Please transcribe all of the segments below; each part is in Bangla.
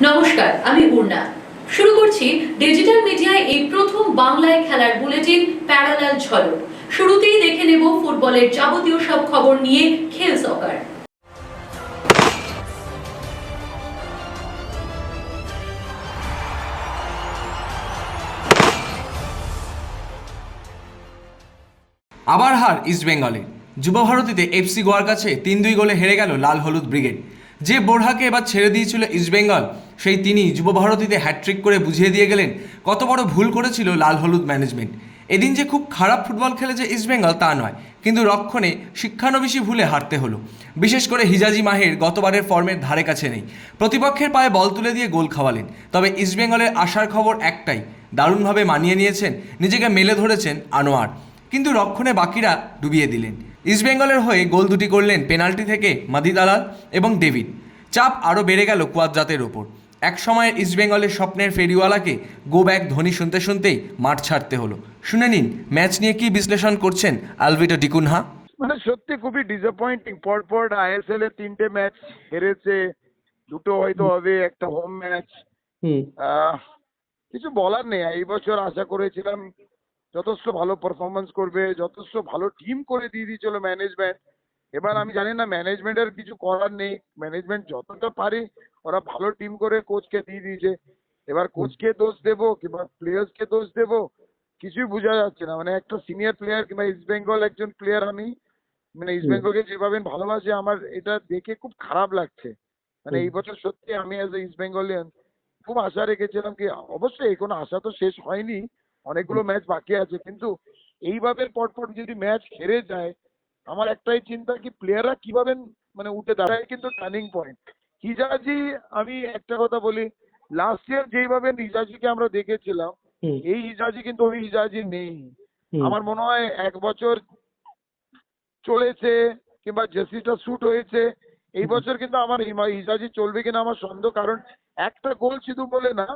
নমস্কার, আমি পূর্ণা। শুরু করছি ডিজিটাল মিডিয়ায় এই প্রথম বাংলায় খেলার বুলেটিন প্যারালাল ঝলক। শুরুতেই দেখে নেব ফুটবলের যাবতীয় সব খবর নিয়ে খেল সকার। আবার হার ইস্টবেঙ্গলে। যুব ভারতীতে এফসি গোয়ার কাছে ৩-২ গোলে হেরে গেল লাল হলুদ ব্রিগেড। যে বোরহাকে এবার ছেড়ে দিয়েছিল ইস্টবেঙ্গল, সেই তিনি যুব ভারতীতে হ্যাটট্রিক করে বুঝিয়ে দিয়ে গেলেন কত বড় ভুল করেছিল লাল হলুদ ম্যানেজমেন্ট। এদিন যে খুব খারাপ ফুটবল খেলেছে ইস্টবেঙ্গল তা নয়, কিন্তু রক্ষণে শিক্ষানবিশি ভুলে হারতে হলো। বিশেষ করে হিজাজি মাহির গতবারের ফর্মের ধারে কাছে নেই। প্রতিপক্ষের পায়ে বল তুলে দিয়ে গোল খাওয়ালেন। তবে ইস্টবেঙ্গলের আশার খবর একটাই, দারুণভাবে মানিয়ে নিয়েছেন, নিজেকে মেলে ধরেছেন আনোয়ার। কিন্তু রক্ষণে বাকিরা ডুবিয়ে দিলেন। ইস্টবেঙ্গলের হয়ে গোল দুটি করলেন পেনাল্টি থেকে মাদি দালাল এবং ডেভিড। চাপ আরও বেড়ে গেল কোয়াদ্রাতের ওপর। এক সময়ের ইস্টবেঙ্গলের স্বপ্নের ফেরিওয়ালাকে গো ব্যাক ধ্বনি শুনতে শুনতেই মাঠ ছাড়তে হলো। শুনে নিন ম্যাচ নিয়ে কি বিশ্লেষণ করছেন আলভিটো ডিকুনহা। মানে সত্যি খুবই ডিসঅ্যাপয়েন্টিং। পরপর আইএসএল এর 3টে ম্যাচ হেরেছে, দুটো হয়তো হবে, একটা হোম ম্যাচ। কিছু বলার নেই। এই বছর আশা করেছিলাম যথেষ্ট ভালো পারফরমেন্স করবে, যথেষ্ট ভালো টিম করে দিয়ে দিয়েছিল ম্যানেজমেন্ট। এবার আমি জানি না, ম্যানেজমেন্টের কিছু করার নেই। ম্যানেজমেন্ট যতটা পারে ওরা ভালো টিম করে কোচকে দিয়ে দিয়েছে। এবার কোচকে দোষ দেবো কিংবা প্লেয়ার্সকে দোষ দেবো কিছুই বোঝা যাচ্ছে না। মানে একটা সিনিয়র প্লেয়ার কিংবা ইস্ট বেঙ্গল একজন প্লেয়ার, আমি মানে ইস্ট বেঙ্গলকে যেভাবে ভালোবাসি, আমার এটা দেখে খুব খারাপ লাগছে। মানে এই বছর সত্যি আমি অ্যাজ এ ইস্ট বেঙ্গলিয়ান খুব আশা রেখেছিলাম কি, অবশ্যই কোনো আশা তো শেষ হয়নি, অনেকগুলো ম্যাচ বাকি আছে, কিন্তু এইভাবে পরপর যদি ম্যাচ হেরে যায়, আমার একটাই চিন্তা কি প্লেয়াররা কিভাবে মানে উঠে দাঁড়ায়। কিন্তু টার্নিং পয়েন্ট হিজাজি, আমি একটা কথা বলি, লাস্ট ইয়ার যেইভাবে হিজাজিকে আমরা দেখেছিলাম, এই হিজাজি কিন্তু ওই হিজাজি নেই। আমার মনে হয় এক বছর চলেছে কিংবা জার্সিটা শুট হয়েছে, এই বছর কিন্তু আমার হিজাজি চলবে কিনা আমার সন্দেহ। কারণ একটা গোল শুধু বলে না,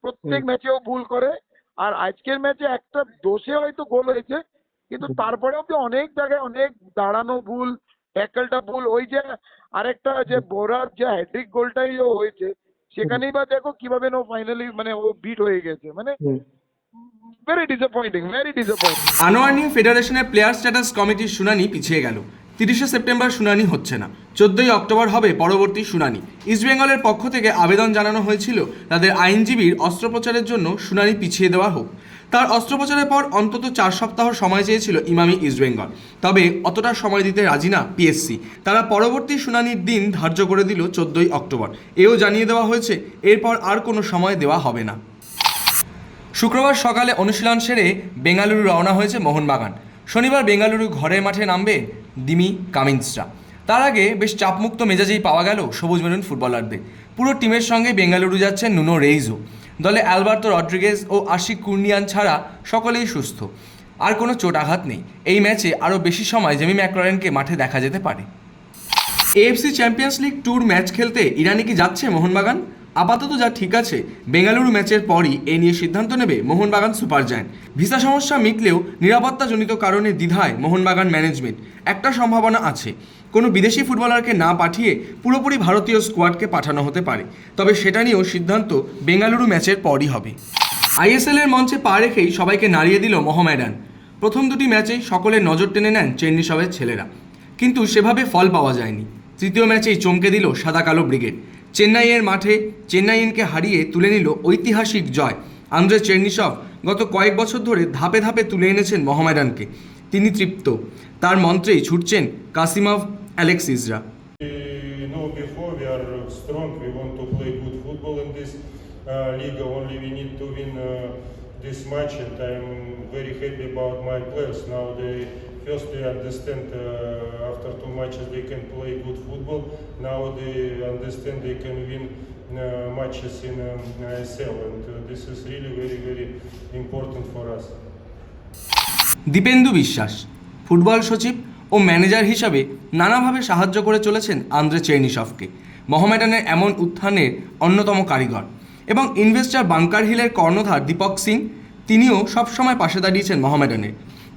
প্রত্যেক ম্যাচেও ভুল করে। আর আজকের ম্যাচে একটা দোষে হয়তো গোল হয়েছে, কিন্তু তারপরে অব্দি অনেক জায়গায় অনেক দাঁড়ানো ভুল, ট্যাকলটা ভুল। ওই যে আরেকটা যে বোরার যে হ্যাট্রিক গোলটাই হয়েছে, সেখানেই বা দেখো কিভাবে ও ফাইনালি মানে ও বিট হয়ে গেছে। মানে very disappointing, very disappointing. Anwar নিয়ে ফেডারেশনের প্লেয়ার স্ট্যাটাস কমিটির শুনানি পিছিয়ে গেল। 30শে সেপ্টেম্বর শুনানি হচ্ছে না, 14ই অক্টোবর হবে পরবর্তী শুনানি। ইস্টবেঙ্গলের পক্ষ থেকে আবেদন জানানো হয়েছিল তাদের আইনজীবীর অস্ত্রোপচারের জন্য শুনানি পিছিয়ে দেওয়া হোক। তার অস্ত্রোপচারের পর অন্তত 4 সপ্তাহ সময় চেয়েছিল ইমামি ইস্টবেঙ্গল, তবে অতটা সময় দিতে রাজি না পিএসসি। তারা পরবর্তী শুনানির দিন ধার্য করে দিল 14ই অক্টোবর। এও জানিয়ে দেওয়া হয়েছে এরপর আর কোনো সময় দেওয়া হবে না। শুক্রবার সকালে অনুশীলন সেরে বেঙ্গালুরু রওনা হয়েছে মোহনবাগান। শনিবার বেঙ্গালুরু ঘরের মাঠে নামবে দিমি কামিন্সরা। তার আগে বেশ চাপমুক্ত মেজাজেই পাওয়া গেল সবুজ মেরুন ফুটবলারদের। পুরো টিমের সঙ্গে বেঙ্গালুরু যাচ্ছেন নুনো রেইজো। দলে অ্যালবার্তো রড্রিগেজ ও আশিক কুর্নিয়ান ছাড়া সকলেই সুস্থ, আর কোনো চোট আঘাত নেই। এই ম্যাচে আরও বেশি সময় জেমি ম্যাকলারেনকে মাঠে দেখা যেতে পারে। AFC champions league tour match খেলতে ইরানে কি যাচ্ছে মোহনবাগান? আপাতত যা ঠিক আছে, বেঙ্গালুরু ম্যাচের পরই এ নিয়ে সিদ্ধান্ত নেবে মোহনবাগান সুপার জায়ান্ট। ভিসা সমস্যা মিটলেও নিরাপত্তাজনিত কারণে দ্বিধায় মোহনবাগান ম্যানেজমেন্ট। একটা সম্ভাবনা আছে, কোনো বিদেশি ফুটবলারকে না পাঠিয়ে পুরোপুরি ভারতীয় স্কোয়াডকে পাঠানো হতে পারে। তবে সেটা নিয়েও সিদ্ধান্ত বেঙ্গালুরু ম্যাচের পরই হবে। আইএসএলের মঞ্চে পা রেখেই সবাইকে নাড়িয়ে দিল মোহামেডান। প্রথম দুটি ম্যাচেই সকলের নজর টেনে নেন চেন্নিসবের ছেলেরা, কিন্তু সেভাবে ফল পাওয়া যায়নি। তৃতীয় ম্যাচেই চমকে দিল সাদা কালো ব্রিগেড। চেন্নাইয়ের মাঠে চেন্নাইনকে হারিয়ে তুলে নিল ঐতিহাসিক জয়। আন্দ্রে চেরনিসভ গত কয়েক বছর ধরে ধাপে ধাপে তুলে এনেছেন মোহামেডানকে। তিনি তৃপ্ত, তার মন্ত্রেই ছুটছেন Kasimov অ্যালেক্সিসরা। this match, and I'm very happy about my players. Now they first they understand after 2 matches they can play good football. Now they understand they can win matches in ISL, and this is really very important for us. Dipendu বিশ্বাস ফুটবল সচিব ও ম্যানেজার হিসাবে নানাভাবে সাহায্য করে চলেছেন আন্দ্রে চেরনিসভকে। মোহামেডানের এমন উত্থানের অন্যতম কারিগর। এবং ইনভেস্টর বাংকার হিলের কর্ণধার দীপক সিং, তিনিও সবসময় পাশে দাঁড়িয়েছেন মোহামেডানের।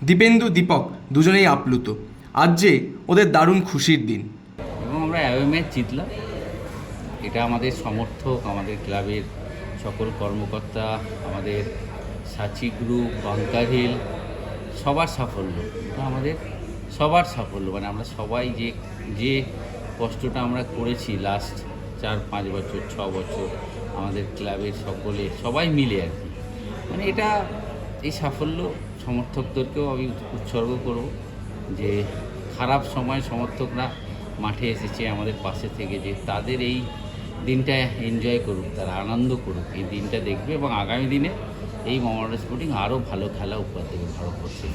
দীপেন্দু দীপক দুজনেই আপ্লুত। আজ যে ওদের দারুণ খুশির দিন। এবং আমরা অ্যাওয়ে ম্যাচ জিতলাম, এটা আমাদের সমর্থক, আমাদের ক্লাবের সকল কর্মকর্তা, আমাদের সাচি গ্রুপ, বাংকার হিল সবার সাফল্য। এটা আমাদের সবার সাফল্য, মানে আমরা সবাই যে কষ্টটা আমরা করেছি লাস্ট 4-5 বছর 6 বছর আমাদের ক্লাবের সবাই মিলে আর কি, মানে এটা এই সাফল্য সমর্থকদেরকেও আমি উৎসর্গ করব যে খারাপ সময় সমর্থকরা মাঠে এসেছে আমাদের পাশে থেকে, যে তাদের এই দিনটা এনজয় করুক, তারা আনন্দ করুক, এই দিনটা দেখবে এবং আগামী দিনে এই মোহামেডান স্পোর্টিং আরও ভালো খেলা উপহার দেবে ভারতবর্ষের।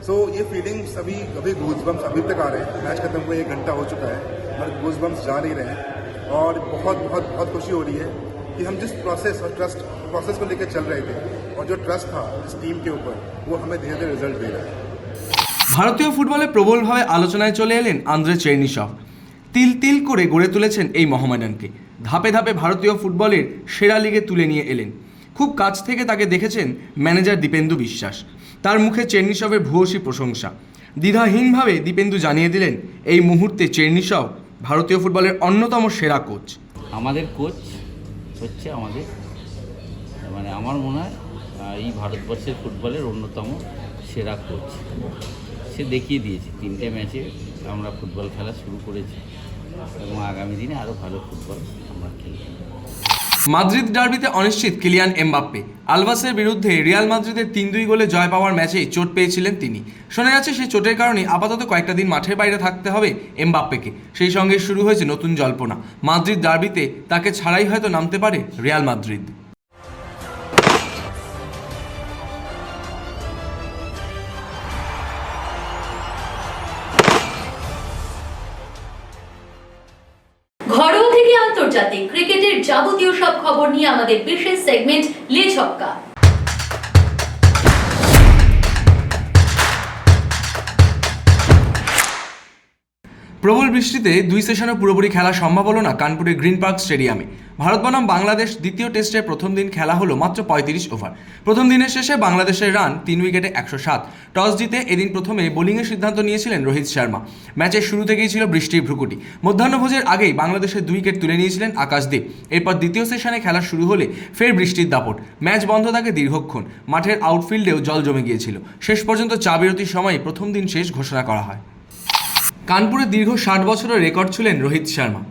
सो ये फीलिंग्स अभी गूजबम्स अभी तक आ रहे हैं। मैच खत्म हुए 1 घंटा हो चुका है पर गूजबम्स जा नहीं रहे हैं और बहुत बहुत बहुत खुशी हो रही है कि हम जिस प्रोसेस को लेकर चल रहे थे और जो ट्रस्ट था इस टीम के ऊपर वो हमें धीरे धीरे रिजल्ट दे रहा है। ভারতীয় ফুটবলে প্রবলভাবে আলোচনায় চলে এলেন আন্দ্রে চেরনিসভ। তিল তিল করে গড়ে তুলেছেন এই মোহামেডানকে। ধাপে ধাপে ভারতীয় ফুটবলের সেরা লিগে তুলে নিয়ে এলেন। খুব কাছ থেকে তাকে দেখেছেন ম্যানেজার দীপেন্দু বিশ্বাস। তার মুখে চেরনিসভের ভূয়সী প্রশংসা। দ্বিধাহীনভাবে দীপেন্দু জানিয়ে দিলেন এই মুহূর্তে চেরনিসভ ভারতীয় ফুটবলের অন্যতম সেরা কোচ। আমাদের কোচ হচ্ছে মানে আমার মনে হয় এই ভারতবর্ষের ফুটবলের অন্যতম সেরা কোচ। সে দেখিয়ে দিয়েছে 3টে ম্যাচে আমরা ফুটবল খেলা শুরু করেছি এবং আগামী দিনে আরও ভালো ফুটবল আমরা খেলব। মাদ্রিদ ডার্বিতে অনিশ্চিত কিলিয়ান এমবাপ্পে। আলভাসের বিরুদ্ধে রিয়াল মাদ্রিদের 3-2 গোলে জয় পাওয়ার ম্যাচেই চোট পেয়েছিলেন তিনি। শোনা যাচ্ছে সেই চোটের কারণে আপাতত কয়েকটা দিন মাঠের বাইরে থাকতে হবে এমবাপ্পেকে। সেই সঙ্গে শুরু হয়েছে নতুন জল্পনা, মাদ্রিদ ডার্বিতে তাকে ছাড়াই হয়তো নামতে পারে রিয়াল মাদ্রিদ। ঘরোয়া থেকে আন্তর্জাতিক ক্রিকেটের যাবতীয় সব খবর নিয়ে আমাদের বিশেষ সেগমেন্ট লে ছক্কা। প্রবল বৃষ্টিতে 2 সেশনে পুরোপুরি খেলা সম্ভব হলো না কানপুরের গ্রিন পার্ক স্টেডিয়ামে। ভারত বনাম বাংলাদেশ দ্বিতীয় টেস্টের প্রথম দিন খেলা হলো মাত্র 35 ওভার। প্রথম দিনের শেষে বাংলাদেশের রান 3 উইকেটে 107। টস জিতে এদিন প্রথমে বোলিংয়ের সিদ্ধান্ত নিয়েছিলেন রোহিত শর্মা। ম্যাচের শুরু থেকেই ছিল বৃষ্টির ভ্রুকুটি। মধ্যাহ্নভোজের আগেই বাংলাদেশের 2 উইকেট তুলে নিয়েছিলেন আকাশদীপ। এরপর দ্বিতীয় সেশনে খেলা শুরু হলে ফের বৃষ্টির দাপট। ম্যাচ বন্ধ থাকে দীর্ঘক্ষণ। মাঠের আউটফিল্ডেও জল জমে গিয়েছিল। শেষ পর্যন্ত চা বিরতির সময় প্রথম দিন শেষ ঘোষণা করা হয়। কানপুরে দীর্ঘ 60 বছরের রেকর্ড ছিলেন রোহিত শর্মা।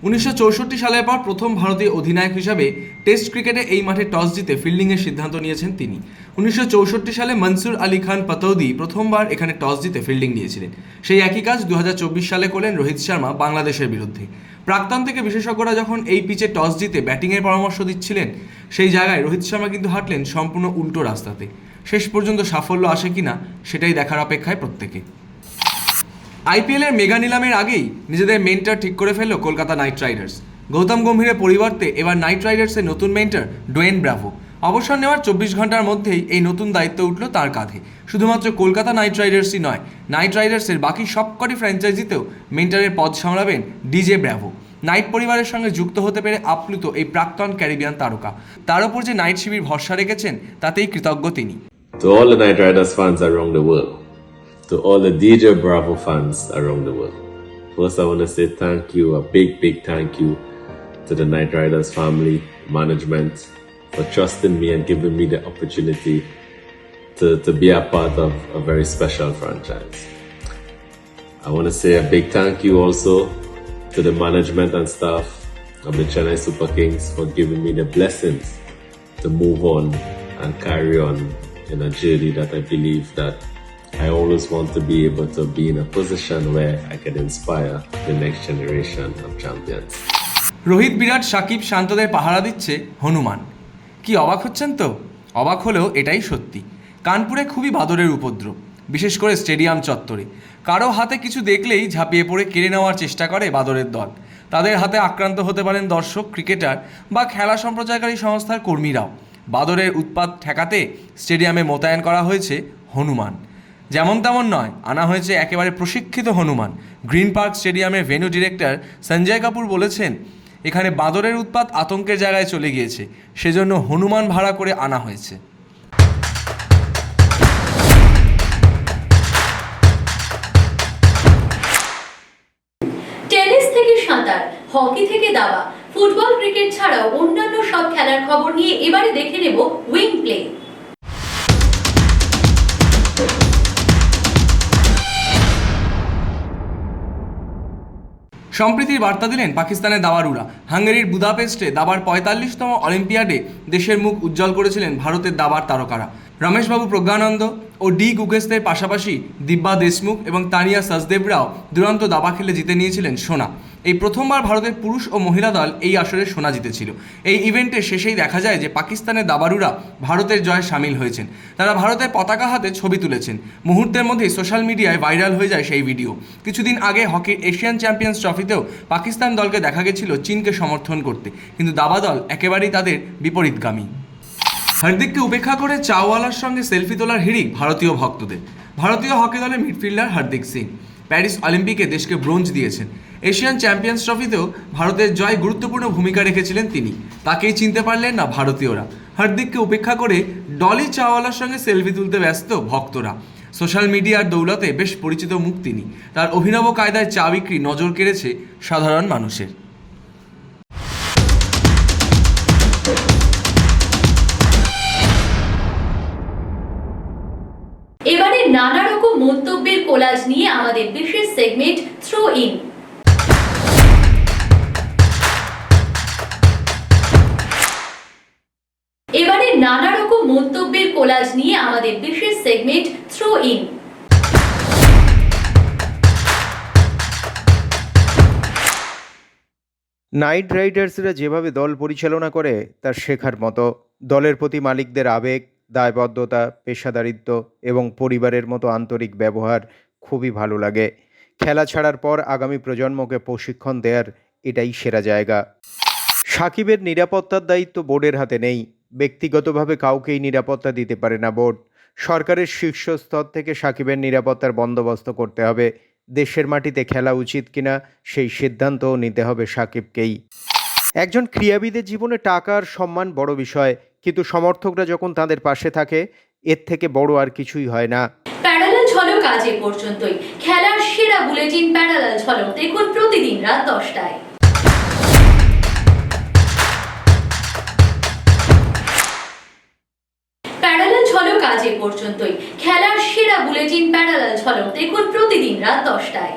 1964 সালের পর প্রথম ভারতীয় অধিনায়ক হিসাবে টেস্ট ক্রিকেটে এই মাঠে টস জিতে ফিল্ডিংয়ের সিদ্ধান্ত নিয়েছেন তিনি। 1964 সালে মনসুর আলী খান পাতৌদি প্রথমবার এখানে টস জিতে ফিল্ডিং নিয়েছিলেন। সেই একই কাজ 2024 সালে করলেন রোহিত শর্মা বাংলাদেশের বিরুদ্ধে। প্রাক্তন থেকে বিশেষজ্ঞরা যখন এই পিচে টস জিতে ব্যাটিংয়ের পরামর্শ দিচ্ছিলেন, সেই জায়গায় রোহিত শর্মা কিন্তু হাঁটলেন সম্পূর্ণ উল্টো রাস্তাতে। শেষ পর্যন্ত সাফল্য আসে কিনা সেটাই দেখার অপেক্ষায় প্রত্যেকে। আইপিএলের মেগা নিলামের আগেই নিজেদের মেন্টর ঠিক করে ফেলল কলকাতা নাইট রাইডার্স। গৌতম গম্ভীরের পরিবর্তে এবার নাইট রাইডার্সের নতুন মেন্টর ডোয়েন ব্রাভো। অবসর নেওয়ার 24 ঘন্টার মধ্যেই এই নতুন দায়িত্ব উঠল তার কাঁধে। শুধুমাত্র কলকাতা নাইট রাইডার্সই নয়, নাইট রাইডার্সের বাকি সবকটি ফ্র্যাঞ্চাইজিতেও মেন্টরের পদ সামলাবেন ডিজে ব্রাভো। নাইট পরিবারের সঙ্গে যুক্ত হতে পেরে আপ্লুত এই প্রাক্তন ক্যারিবিয়ান তারকা। তার উপর যে নাইট শিবির ভরসা রেখেছেন তাতেই কৃতজ্ঞ তিনি। To all the Night Riders fans around the world, to all the DJ Bravo fans around the world, first I want to say thank you, a big thank you to the Night Riders family, management, for trusting me and giving me the opportunity to be a part of a very special franchise. I want to say a big thank you also to the management and staff of the Chennai Super Kings for giving me the blessings to move on and carry on in a journey that I believe that I always want to be able to be in a position where I can inspire the next generation of champions. Rohit, বিরাট, সাকিব, শান্তদের পাহারা দিচ্ছে হনুমান। কি অবাক হচ্ছেন তো? অবাক হলেও এটাই সত্যি। কানপুরে খুবই বাদরের উপদ্রব, বিশেষ করে স্টেডিয়াম চত্বরে। কারো হাতে কিছু দেখলেই ঝাঁপিয়ে পড়ে কেড়ে নেওয়ার চেষ্টা করে বাদরের দল। তাদের হাতে আক্রান্ত হতে পারেন দর্শক, ক্রিকেটার বা খেলা সম্প্রচারকারী সংস্থার কর্মীরাও। বাদরের উৎপাত ঠেকাতে স্টেডিয়ামে মোতায়েন করা হয়েছে হনুমান। যেমন তেমন নয়, আনা হয়েছে একেবারে প্রশিক্ষিত হনুমান। গ্রিন পার্ক স্টেডিয়ামের ভেন্যু ডিরেক্টর সঞ্জয় কাপুর বলেছেন, এখানে বাদরের উৎপাত আতঙ্কের জায়গায় চলে গিয়েছে, সেজন্য হনুমান ভাড়া করে আনা হয়েছে। তার, হকি থেকে দাবা, ফুটবল ক্রিকেট ছাড়াও অন্যান্য সব খেলার খবর নিয়ে এবারে দেখে নেব উইং প্লে। সম্প্রীতির বার্তা দিলেন পাকিস্তানের দাবারুরা। হাঙ্গেরির বুদাপেস্টে দাবার 45তম অলিম্পিয়াডে দেশের মুখ উজ্জ্বল করেছিলেন ভারতের দাবার তারকারা। রমেশবাবু প্রজ্ঞানন্দ ও ডি গুকেশদের পাশাপাশি দিব্যা দেশমুখ এবং তানিয়া সচদেবরাও দুরন্ত দাবা খেলে জিতে নিয়েছিলেন সোনা। এই প্রথমবার ভারতের পুরুষ ও মহিলা দল এই আসরে সোনা জিতেছিল। এই ইভেন্টের শেষেই দেখা যায় যে পাকিস্তানের দাবারুরা ভারতের জয়ে সামিল হয়েছেন। তারা ভারতের পতাকা হাতে ছবি তুলেছেন। মুহূর্তের মধ্যেই সোশ্যাল মিডিয়ায় ভাইরাল হয়ে যায় সেই ভিডিও। কিছুদিন আগে হকির এশিয়ান চ্যাম্পিয়ন্স ট্রফিতেও পাকিস্তান দলকে দেখা গেছিল চীনকে সমর্থন করতে, কিন্তু দাবা দল একেবারেই তাদের বিপরীতগামী। হার্দিককে উপেক্ষা করে চাওয়ালার সঙ্গে সেলফি তোলার হিড়িক ভারতীয় ভক্তদের। ভারতীয় হকি দলের মিডফিল্ডার হার্দিক সিং প্যারিস অলিম্পিকে দেশকে ব্রোঞ্জ দিয়েছেন। এশিয়ান চ্যাম্পিয়ন্স ট্রফিতেও ভারতের জয় গুরুত্বপূর্ণ ভূমিকা রেখেছিলেন তিনি। তাকেই চিনতে পারলেন না ভারতীয়রা। হার্দিককে উপেক্ষা করে ডলি চাওয়ালার সঙ্গে সেলফি তুলতে ব্যস্ত ভক্তরা। সোশ্যাল মিডিয়ার দৌলতে বেশ পরিচিত মুখ তিনি। তার অভিনব কায়দায় চা বিক্রি নজর কেড়েছে সাধারণ মানুষের। এবারে নানা রকম মন্তব্যের কোলাজ নিয়ে আমাদের বিশেষ সেগমেন্ট থ্রো ইন। এবারে নানা রকম মন্তব্যের কোলাজ নিয়ে আমাদের বিশেষ সেগমেন্ট থ্রো ইন। নাইট রাইডার্সরা যেভাবে দল পরিচালনা করে তার শেখার মতো। দলের প্রতি মালিকদের আবেগ, দায়বদ্ধতা, পেশাদারিত্ব এবং পরিবারের মতো আন্তরিক ব্যবহার খুবই ভালো লাগে। খেলা ছাড়ার পর আগামী প্রজন্মকে প্রশিক্ষণ দেওয়ার এটাই সেরা জায়গা। সাকিবের নিরাপত্তার দায়িত্ব বোর্ডের হাতে নেই। ব্যক্তিগতভাবে কাউকেই নিরাপত্তা দিতে পারে না বোর্ড। সরকারের শীর্ষস্তর থেকে সাকিবের নিরাপত্তার বন্দোবস্ত করতে হবে। দেশের মাটিতে খেলা উচিত কিনা সেই সিদ্ধান্তও নিতে হবে সাকিবকেই। একজন ক্রীড়াবিদের জীবনে টাকা আর সম্মান বড় বিষয়, কিন্তু সমর্থকরা যখন তাদের পাশে থাকে এর থেকে বড় আর কিছুই হয় না। প্যারালাল ঝলক আজ এ পর্যন্তই। খেলার সেরা বুলেটিন প্যারালাল ঝলক দেখুন প্রতিদিন রাত 10টায়। প্যারালাল ঝলক আজ এ পর্যন্তই। খেলার সেরা বুলেটিন প্যারালাল ঝলক দেখুন প্রতিদিন রাত 10টায়।